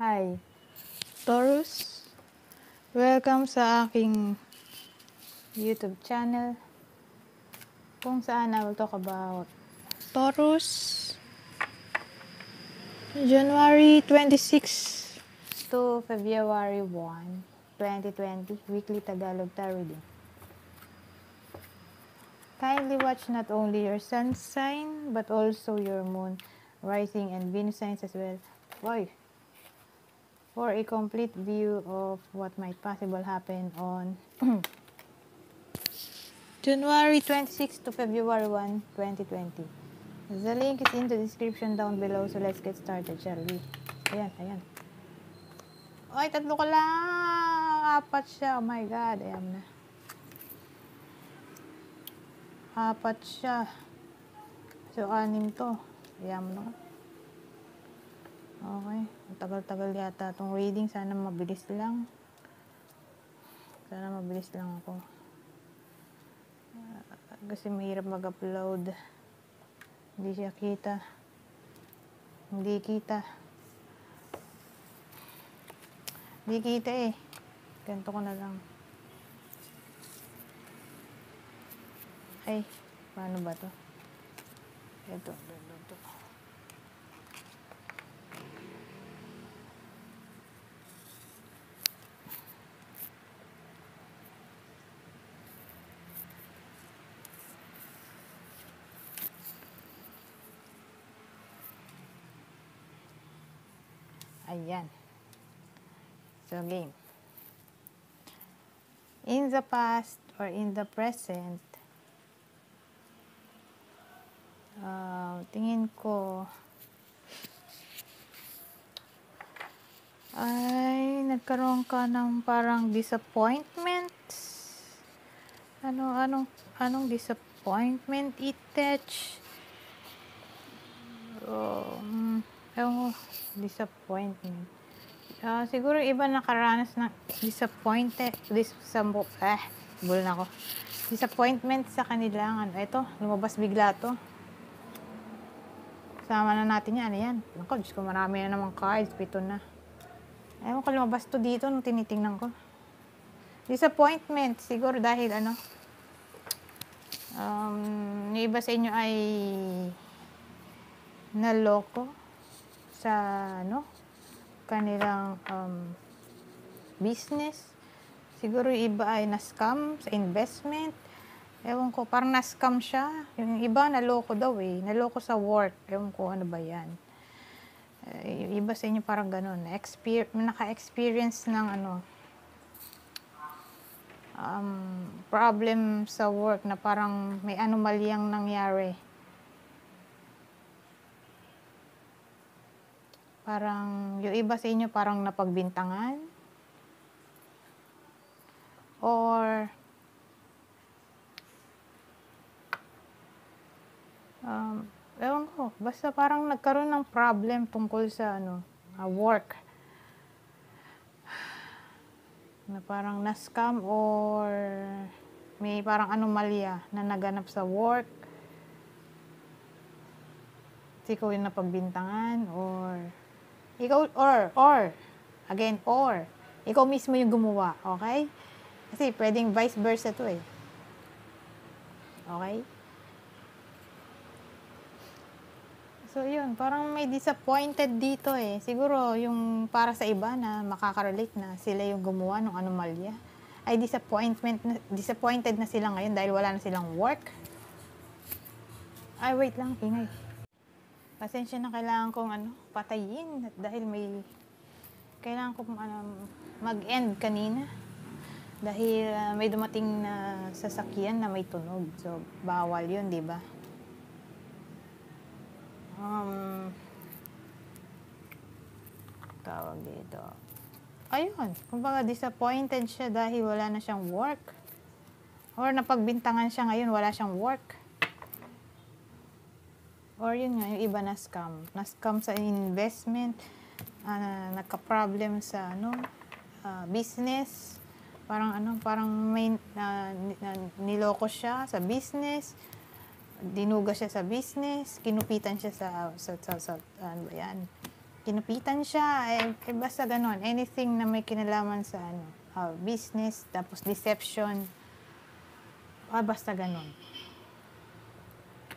Hi, Taurus. Welcome sa aking YouTube channel kung saan I will talk about Taurus, January 26 to February 1, 2020, weekly Tagalog tarot reading. Kindly watch not only your sun sign but also your moon, rising, and Venus signs as well. For a complete view of what might possibly happen on January 26 to February 1, 2020. The link is in the description down below, so let's get started, shall we? Ayan. Ay, tatlo ka lang! Apat siya, oh my god, ayan na. Apat siya. So, 6 to. Ayan mo na. Okay, tagal-tagal yata itong reading. Sana mabilis lang. Ako. Kasi mahirap mag-upload. Hindi siya kita. Hindi kita eh. Ganito ko na lang. Ay, paano ba to? Ito. Ayan. So, game. In the past or in the present, tingin ko ay nagkaroon ka ng parang disappointments. Anong disappointment itech? Ewan ko, disappointment. Siguro iba nakaranas ng disappointment sa kanilang ito, lumabas bigla to. Sama na natin yan. Ayan. Naku, Diyos ko, marami na naman cards. 7 na. Ewan ko, lumabas to dito nung tinitingnan ko. Disappointment. Siguro dahil yung iba sa inyo ay naloko sa kanilang business. Siguro yung iba ay na-scam sa investment. Ewan ko, parang na-scam siya. Yung iba naloko daw eh. Naloko sa work. Ewan ko, ano ba yan. Yung iba sa inyo parang ganun. Naka-experience ng problem sa work na parang may anomalyang nangyari. Parang yung iba sa inyo parang napagbintangan. Or ewan ko, basta parang nagkaroon ng problem tungkol sa work. Na parang na-scam or may parang anomalya na naganap sa work. Ikaw yung napagbintangan or ikaw mismo yung gumawa, okay? Kasi pwedeng vice versa to eh. Okay? So, yun. Parang may disappointed dito eh. Siguro, yung para sa iba na makaka-relate na sila yung gumawa ng anomalya, ay disappointed na sila ngayon dahil wala na silang work. Ay, wait lang. Ingay. Pasensya na, kailangan kong patayin. Dahil kailangan kong mag-end kanina. Dahil may dumating na sasakyan na may tunog. So, bawal yun, di ba? Tawag dito. Ayun, kumbaga disappointed siya dahil wala na siyang work. Or napagbintangan siya ngayon, wala siyang work. Or yun nga, yung iba na-scam. Na-scam sa investment, nagka-problem sa business. Parang may niloko siya sa business. Dinuga siya sa business, kinupitan siya sa ano ba yan? kinupitan siya, basta ganon. Anything na may kinalaman sa business, tapos deception, basta ganon.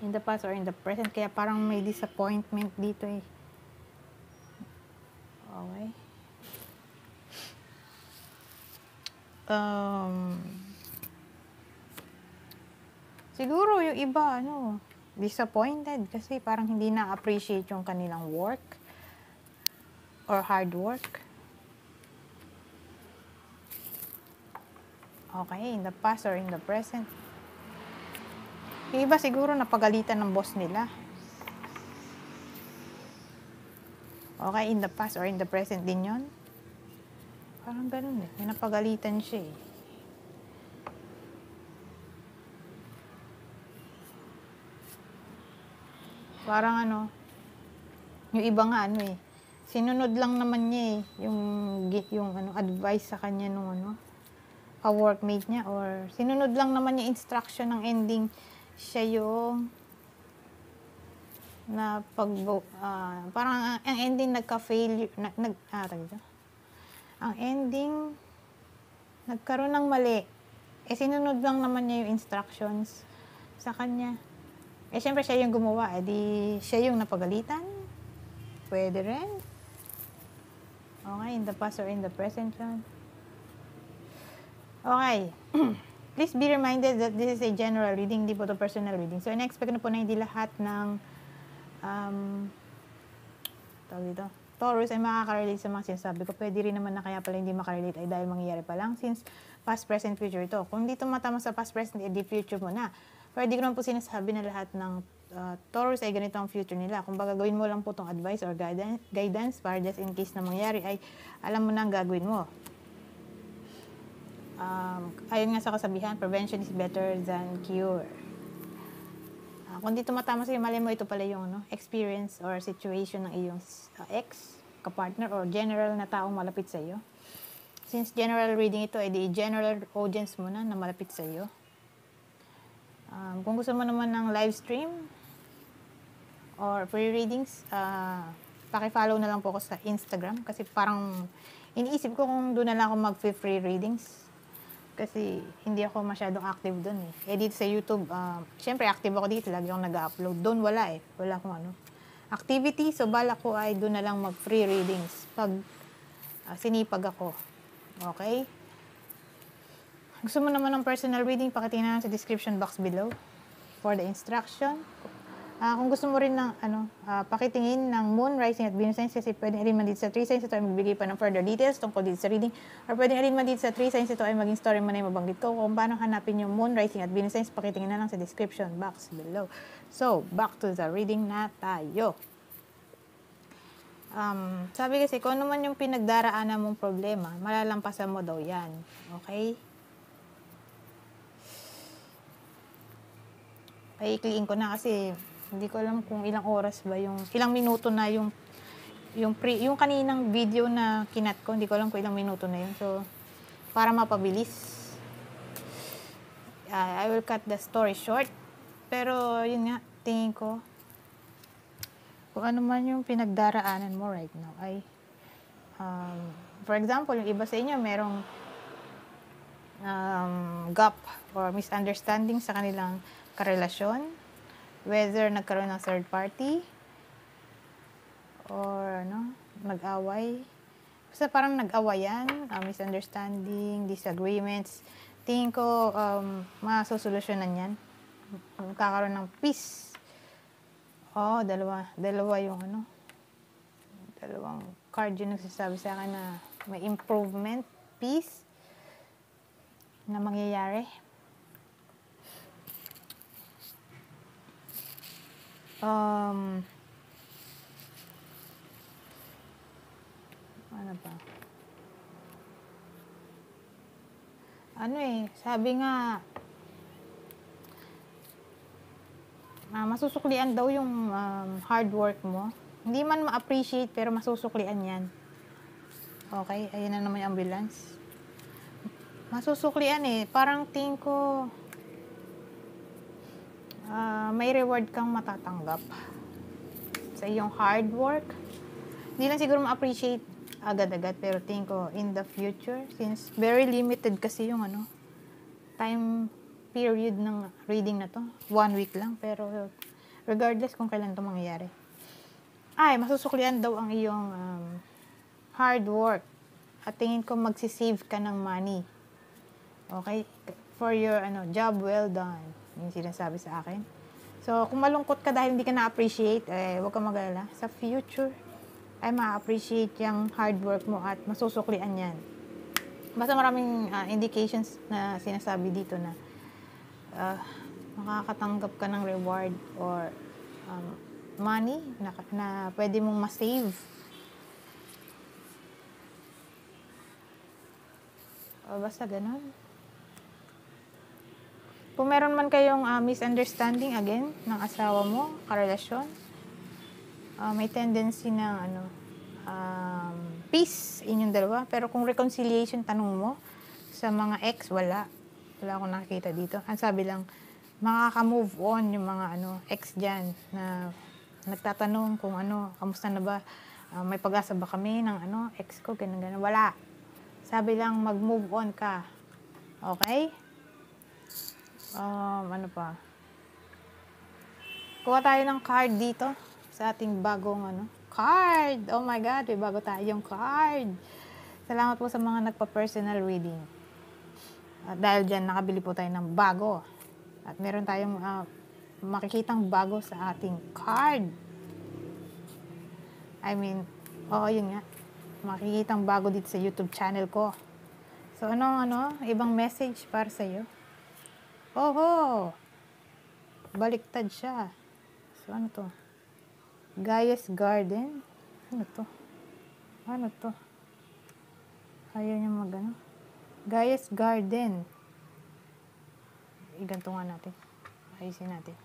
In the past or in the present, kaya parang may disappointment dito eh. Okay. Siguro yung iba, disappointed kasi parang hindi na-appreciate yung kanilang work or hard work. Okay, in the past or in the present. Yung iba siguro napagalitan ng boss nila. Okay, in the past or in the present din yun. Parang ganun eh. May napagalitan siya eh. Parang yung iba nga sinunod lang naman niya eh, yung advice sa kanya nung ka-workmate niya, or sinunod lang naman niya instruction ng ending, siya yung na parang ang ending nagka-failure, ang ending nagkaroon ng mali. Sinunod lang naman niya yung instructions sa kanya. Siyempre siya yung gumawa, di siya yung napagalitan. Pwede rin. Okay, in the past or in the present yun. Okay. Please be reminded that this is a general reading, hindi po to personal reading. So, in-expect na po na hindi lahat ng Taurus ay makaka-relate sa mga sinasabi ko. Pwede rin naman na kaya pala hindi makarelate ay dahil mangyayari pa lang since past, present, future ito. Kung hindi tumatama sa past, present, di future mo na. Pero di ko naman po sinasabi na lahat ng Taurus ay ganito ang future nila. Kung baga gawin mo lang po itong advice or guidance para just in case na mangyari ay alam mo na ang gagawin mo. Ayun nga sa kasabihan, prevention is better than cure. Kung di tumatama sa'yo, mali mo ito pala yung experience or situation ng iyong ex, kapartner, or general na taong malapit sa iyo. Since general reading ito, di general audience mo na malapit sa iyo. Kung gusto mo naman ng live stream or free readings, paki-follow na lang po ako sa Instagram kasi parang iniisip ko kung doon na lang ako mag-free readings kasi hindi ako masyadong active doon eh. Dito sa YouTube, syempre active ako dito, lagi akong nag-upload. Doon wala wala akong activity, so bala ko ay doon na lang mag-free readings pag sinipag ako. Okay? Gusto mo naman ng personal reading, pakitingnan sa description box below for the instruction. Kung gusto mo rin ng pakitingin ng Moon, Rising at Venus signs kasi pwedeng alin man dito sa 3 signs ito ay magbigay pa ng further details tungkol dito sa reading, or pwedeng alin man dito sa 3 signs ito ay maging story man ay mabanggit ko. Kung paano hanapin yung Moon, Rising at Venus signs, pakitingin na lang sa description box below. So, back to the reading na tayo. Sabi kasi, kung ano man yung pinagdaraanan mong problema, malalampasan mo daw yan. Okay? Paikliin ko na kasi hindi ko alam kung ilang oras ba ilang minuto na yung kaninang video na kinat ko, hindi ko alam kung ilang minuto na yun. So, para mapabilis, I will cut the story short. Pero, yun nga, tingin ko, kung ano man yung pinagdaraanan mo right now ay, for example, yung iba sa inyo, merong gap or misunderstanding sa kanilang karelasyon, whether nagkaroon ng third party or nag-away. Basta parang nag-awayan, misunderstanding, disagreements. Tingin ko masusolusyonan yan. Magkakaroon ng peace. Dalawa yung dalawang card yung nagsasabi sa akin na may improvement, peace na mangyayari. Ano ba? Sabi nga, masusuklian daw yung hard work mo. Hindi man ma-appreciate, pero masusuklian yan. Okay, ayun na naman yung ambulance. Masusuklian parang tingin ko, may reward kang matatanggap sa iyong hard work. Hindi lang siguro ma-appreciate agad-agad, pero tingin ko in the future, since very limited kasi yung time period ng reading na to. 1 week lang, pero regardless kung kailan to mangyayari. Ay, masusuklian daw ang iyong hard work. At tingin ko magsisave ka ng money. Okay? For your job well done. Yung sinasabi sa akin. So, kung malungkot ka dahil hindi ka na-appreciate, huwag ka mag-alala. Sa future, ay ma-appreciate yung hard work mo at masusuklian yan. Basta maraming indications na sinasabi dito na makakatanggap ka ng reward or money na pwede mong ma-save. Basta ganun. Kung meron man kayong misunderstanding again ng asawa mo, karelasyon, may tendency ng peace inyong dalawa. Pero kung reconciliation, tanong mo sa mga ex, wala akong nakikita dito. Ang sabi lang, makaka-move on yung mga ex dyan na nagtatanong kung kamusta na ba, may pag-asa ba kami ng ex ko, ganun. Wala. Sabi lang, mag-move on ka. Okay? Ano pa? Kuha tayo ng card dito sa ating bagong card. Oh my God, may bago tayong card. Salamat po sa mga nagpa-personal reading. At dahil dyan, nakabili po tayo ng bago. At meron tayong makikitang bago sa ating card. I mean, yun nga. Makikitang bago dito sa YouTube channel ko. So, ibang message para sa'yo? Baliktad siya. So, ano to? Gaia's Garden? Ano to? Ayaw niya Gaia's Garden. Iganto nga natin. Ayusin natin.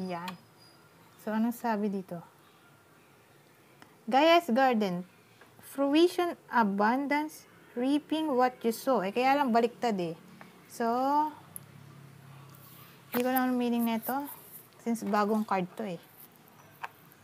Yan. So, anong sabi dito? Gaia's Garden. Fruition, abundance, reaping what you sow. Kaya lang baliktad eh. So, hindi ko lang ang meaning nito. Since bagong card to eh.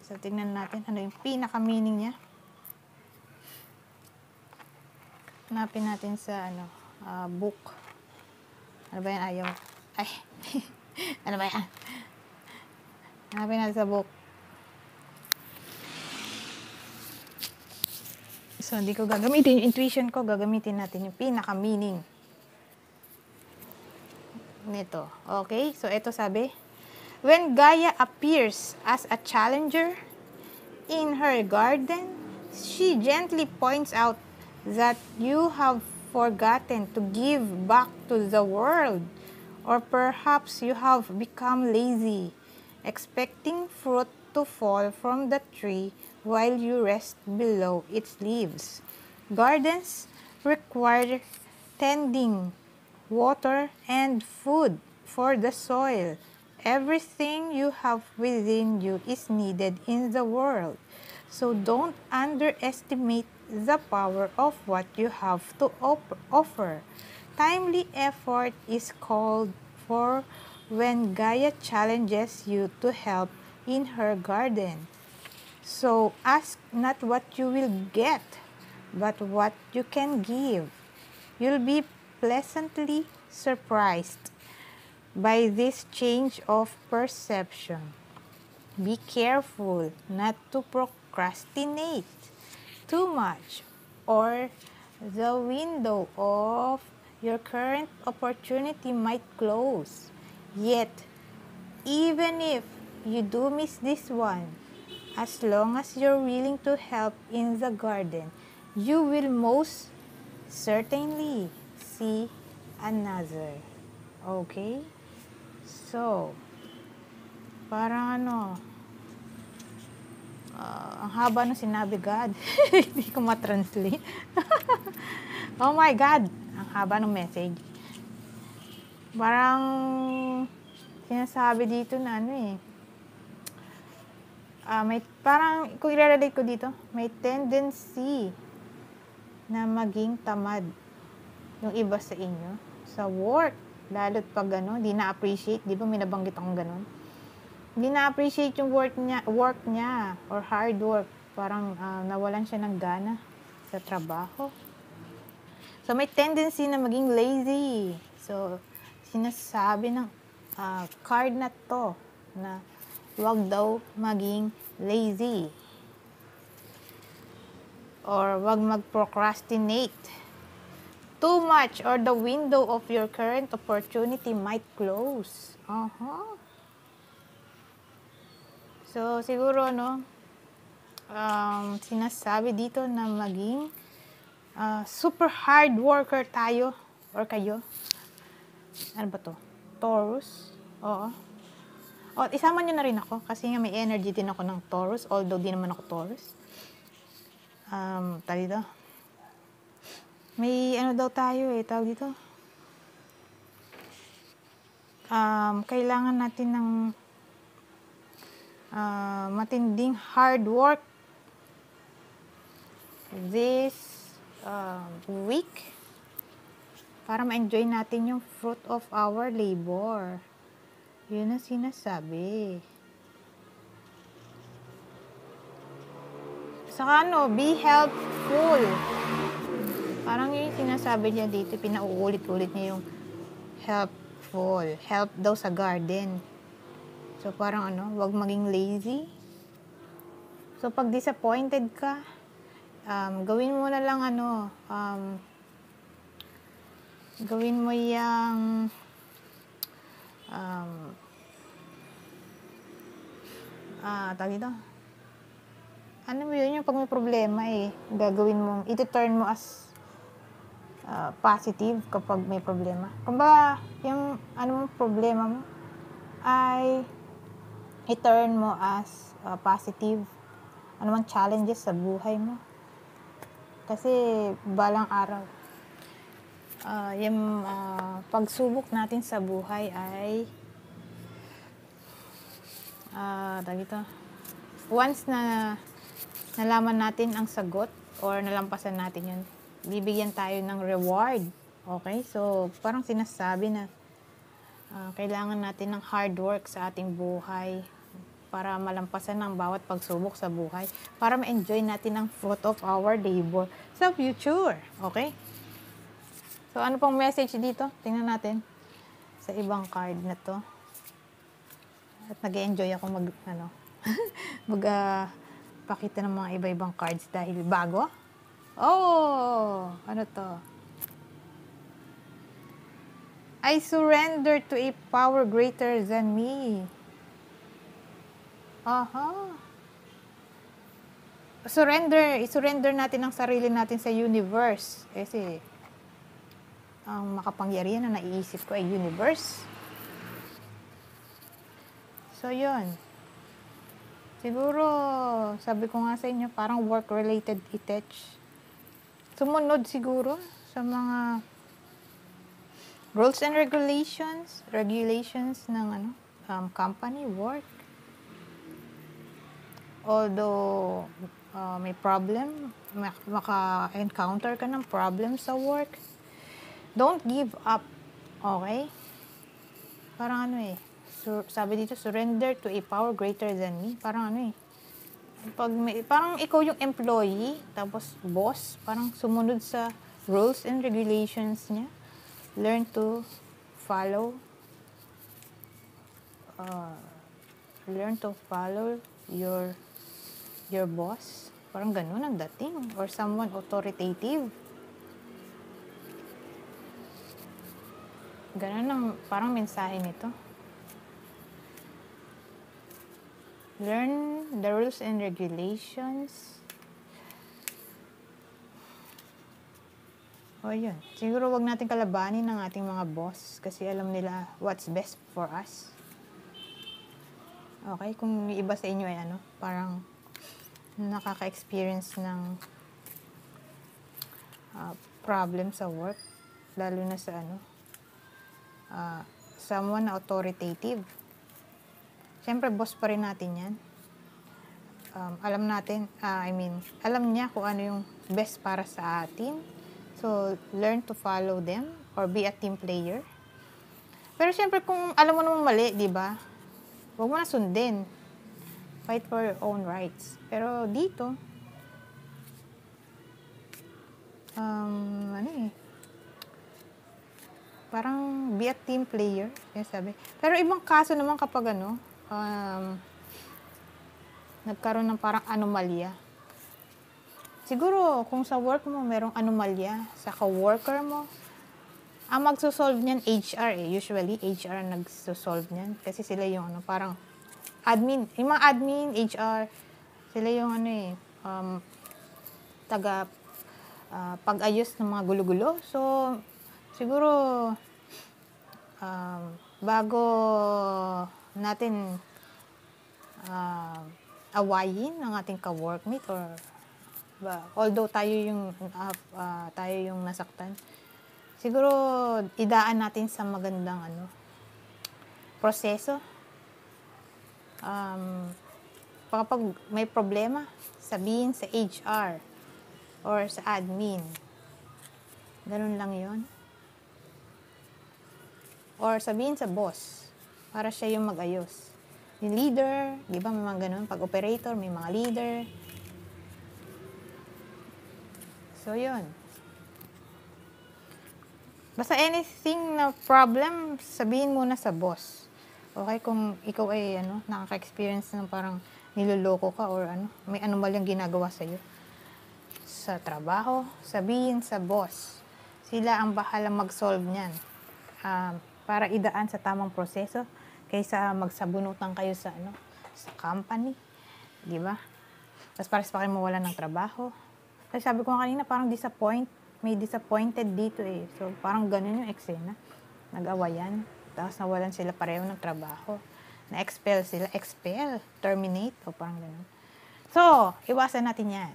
So, tingnan natin ano yung pinaka-meaning niya. Hanapin natin sa book. Ano ba yan? Ayaw. Ay. Ano ba yan? Hanapin natin sa book. So, hindi ko gagamitin yung intuition ko. Gagamitin natin yung pinaka-meaning nito. Okay? So, ito sabi, when Gaia appears as a challenger in her garden, she gently points out that you have forgotten to give back to the world, or perhaps you have become lazy, expecting fruit to fall from the tree while you rest below its leaves. Gardens require tending, water, and food for the soil. Everything you have within you is needed in the world. So don't underestimate the power of what you have to offer. Timely effort is called for when Gaia challenges you to help in her garden. So ask not what you will get, but what you can give. You'll be pleasantly surprised by this change of perception. Be careful not to procrastinate too much, or the window of your current opportunity might close. Yet, even if you do miss this one, as long as you're willing to help in the garden, you will most certainly see another. Okay? So, parang ang haba nung sinabi God. Hindi ko matranslate. Oh my God! Ang haba ng message. Parang sinasabi dito na may parang, kung i-relate ko dito, may tendency na maging tamad yung iba sa inyo sa work. Lalo't pag di na-appreciate, di ba may nabanggit akong ganun? Hindi na-appreciate yung work niya or hard work. parang nawalan siya ng gana sa trabaho. So, may tendency na maging lazy. So, sinasabi ng card na to na wag daw maging lazy. Or wag mag-procrastinate too much or the window of your current opportunity might close. So, siguro, sinasabi dito na maging super hard worker tayo or kayo. Ano ba to? Taurus? Oo. O, isama nyo na rin ako kasi nga may energy din ako ng Taurus, although di naman ako Taurus. Tawag dito. May ano daw tayo tawag dito. Kailangan natin ng matinding hard work this week para ma-enjoy natin yung fruit of our labor. Yun ang sinasabi. Saka be helpful. Parang yung sinasabi niya dito, pinauulit-ulit niya yung helpful. Help daw sa garden. So, parang wag maging lazy. So, pag disappointed ka, gawin mo na lang gawin mo yung tawag dito. Ano mo yun, yung pag may problema gagawin mo, iti-turn mo as positive kapag may problema. Kumbaga, yung problema mo ay i-turn mo as positive. Anumang challenges sa buhay mo. Kasi balang araw, yung pagsubok natin sa buhay ay dito. Once na nalaman natin ang sagot or nalampasan natin yun, bibigyan tayo ng reward. Okay? So, parang sinasabi na kailangan natin ng hard work sa ating buhay para malampasan ang bawat pagsubok sa buhay, para ma-enjoy natin ang fruit of our labor sa future. Okay? So, ano pong message dito? Tingnan natin sa ibang card na to. At nag-enjoy ako pakita ng mga iba-ibang cards dahil bago. Oh! Ano to? I surrender to a power greater than me. I-surrender natin ang sarili natin sa universe. Kasi, ang makapangyarihan na naiisip ko ay universe. So, yun. Siguro, sabi ko nga sa inyo, parang work-related itech. Sumunod siguro sa mga rules and regulations ng company, work. Although, may problem, maka-encounter ka ng problem sa work, don't give up. Okay? Parang sabi dito, surrender to a power greater than me. Parang parang ikaw yung employee, tapos boss, parang sumunod sa rules and regulations niya. Learn to follow your boss. Parang ganun ang dating. Or someone authoritative. Ganun ang parang mensahe nito. Learn the rules and regulations. O yun. Siguro wag natin kalabanin ng ating mga boss kasi alam nila what's best for us. Okay? Kung iba sa inyo ay parang nakaka-experience ng problem sa work. Lalo na sa someone na authoritative. Siyempre, boss pa rin natin yan. Alam niya kung ano yung best para sa atin. So, learn to follow them or be a team player. Pero siyempre, kung alam mo naman mali, di ba? Huwag mo na sundin. Fight for your own rights. Pero dito, ano eh, parang be a team player, kaya sabi. Pero ibang kaso naman kapag nagkaroon ng parang anomalya. Siguro, kung sa work mo, merong anomalya sa ka-worker mo, ang magsosolve niyan, HR eh. Usually, HR ang nagsosolve niyan. Kasi sila yung parang admin. Yung mga admin, HR, sila yung pag-ayos ng mga gulo-gulo. So, siguro, bago natin awayin ng ating ka-workmate or although tayo yung nasaktan, siguro idaan natin sa magandang proseso. Kapag may problema, sabihin sa HR or sa admin. Ganun lang yon. Or sabihin sa boss para siya yung mag-ayos. Yung leader, di ba may mga ganun? Pag operator, may mga leader. So, yun. Basta anything na problem, sabihin muna sa boss. Okay? Kung ikaw ay nakaka-experience ng parang niloloko ka or may anomalyang ginagawa sa'yo sa trabaho, sabihin sa boss. Sila ang bahalang mag-solve niyan. Para idaan sa tamang proseso kaysa magsabunutan kayo sa company. Di ba? Tapos pares pa kayo mawalan ng trabaho. Kasi sabi ko kanina, parang may disappointed dito eh. So, parang ganun yung eksena. Nag-awayan. Tapos nawalan sila pareho ng trabaho. Na-expel sila. Terminate. O parang ganun. So, iwasan natin yan.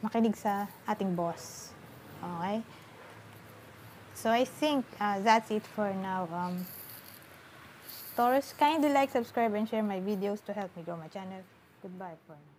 Makinig sa ating boss. Okay? So, I think that's it for now. Taurus, kindly like, subscribe, and share my videos to help me grow my channel. Goodbye for now.